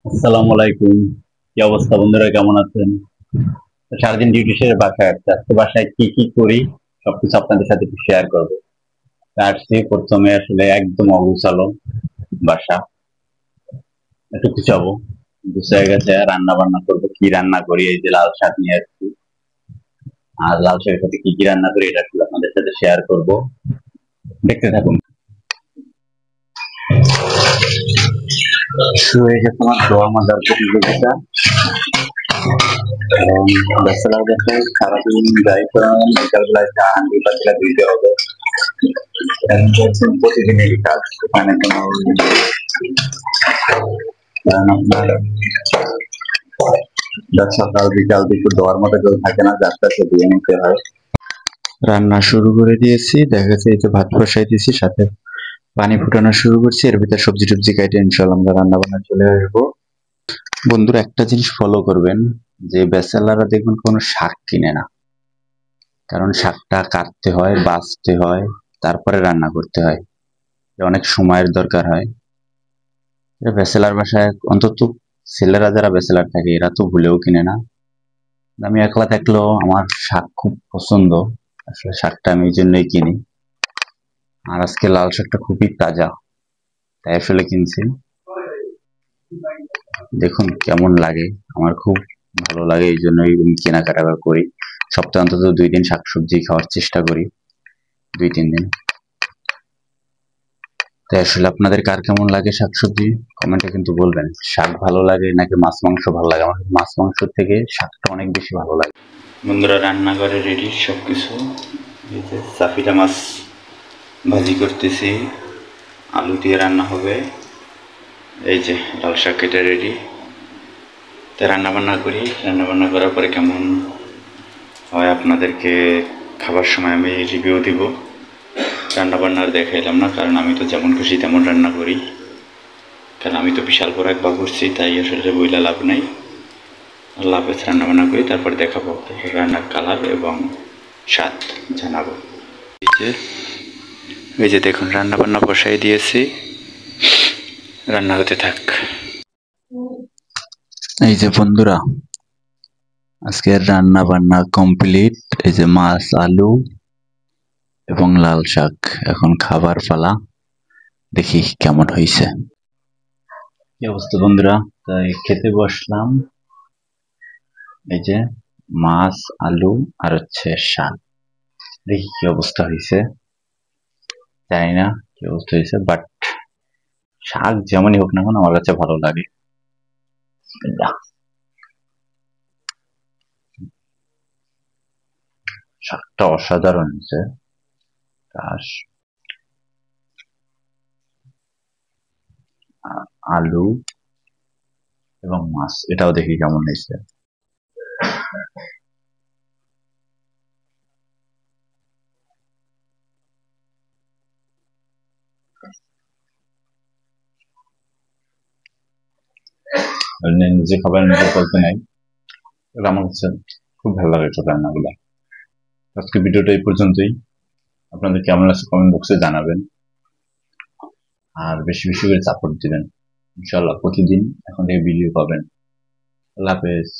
আসসালামু আলাইকুম। কি অবস্থা বন্ধুরা, কেমন আছেন? সারাদিন ডিউটি শেষে বাসায় আসছে। আজকে বাসায় কি কি করি সবকিছু আপনাদের সাথে একটু শেয়ার করবো। আসছি প্রথমে আসলে একদম অগুছালো বাসা, একটু গুছাবো। গুছিয়ে গেছে, রান্না বান্না করবো। কি রান্না করি, এই যে লাল শাক নিয়ে আসছি। আর লাল শাকের সাথে কি কি রান্না করি এটা আসলে আপনাদের সাথে শেয়ার করবো, দেখতে থাকুন। শুয়ে গেছে আমার দোয়া মাজার প্রতিযোগিতা, এবং ব্যাচেলার দেখে সারাদিন যাই করেন বিকালবেলায় চা হান্ডি পাতিলা দিতে হবে। প্রতিদিনের কাজ, এখানে কোনো কারণ আপনার সকাল বিকাল দুপুর দেওয়ার মতো কেউ থাকে না, যার কাছে দিয়ে নিতে হয়। রান্না শুরু করে দিয়েছি, দেখা গেছে এই যে ভাত বসাই দিয়েছি, সাথে পানি ফুটানো শুরু করছি। এর ভিতরে সবজি টবজি কাটে ইনশাল্লাহ আমরা রান্না বান্না চলে আসবো। বন্ধুরা, একটা জিনিস ফলো করবেন, যে ব্যাচেলাররা দেখবেন কোনো শাক কিনে না। কারণ শাকটা কাটতে হয়, বাছতে হয়, তারপরে রান্না করতে হয়, অনেক সময়ের দরকার হয়। ব্যাচেলার বাসায় অন্তত ছেলেরা যারা ব্যাচেলার থাকে এরা তো ভুলেও কিনে না। আমি একলা থাকলেও আমার শাক খুব পছন্দ, আসলে শাকটা আমি এই জন্যই কিনি। আর আজকে লাল শাকটা খুবই তাজা, তাই আসলে কিনছি। দেখুন কেমন লাগে, আমার খুব ভালো লাগে, এই জন্যই আমি কেনাকাটা করি। সপ্তাহে অন্তত 2 দিন শাকসবজি খাওয়ার চেষ্টা করি, 2-3 দিন। তাই আসলে আপনাদের কার কেমন লাগে শাকসবজি কমেন্টে কিন্তু বলবেন। শাক ভালো লাগে নাকি মাছ মাংস ভালো লাগে? আমার মাছ মাংস থেকে শাকটা অনেক বেশি ভালো লাগে। বন্ধুরা, রান্নাঘরে রেডি সবকিছু। এই যে সাফিলা মাছ ভাজি করতেছি, আলু দিয়ে রান্না হবে। এই যে লাল শাক কেটে রেডি। তাই রান্না বান্না করি, রান্না বান্না করার পরে কেমন হয় আপনাদেরকে খাবার সময় আমি রিভিউ দিব। রান্না বান্নার দেখাইলাম না, কারণ আমি তো যেমন খুশি তেমন রান্না করি, কারণ আমি তো বিশাল বড় এক বাবুর্চি, তাই আসলে বইলা লাভ নাই। আল্লাহ হাফেজ। রান্না বান্না করি, তারপর দেখাবো, তারপর রান্নার কালার এবং স্বাদ জানাবো। এই যে দেখুন রান্না বান্না বসাই দিয়েছি, রান্না হতে থাক। এই যে বন্ধুরা, আজকের রান্না বান্না কমপ্লিট। এই যে মাছ, আলু এবং লাল শাক, এখন খাবার পালা। দেখি কেমন হয়েছে। কি অবস্থা বন্ধুরা, তাই খেতে বসলাম। এই যে মাছ, আলু আর হচ্ছে শাক, দেখি কি অবস্থা হয়েছে। জানি না কি অবস্থা হয়েছে, বাট শাক যেমনই হোক না কেন আমার কাছে ভালো লাগে। শাকটা অসাধারণ হয়েছে। আলু এবং মাছ, এটাও দেখি কেমন হয়েছে। নিজে খাবার নিজে করতে নাই, আমার কাছে খুব ভালো লাগে সব রান্নাগুলো। আজকে ভিডিওটা এই পর্যন্তই। আপনাদের কেমন লাগছে কমেন্ট বক্সে জানাবেন, আর বেশি বেশি করে সাপোর্ট দিবেন। ইনশাল্লাহ প্রতিদিন এখন থেকে ভিডিও পাবেন। আল্লাহ হাফেজ।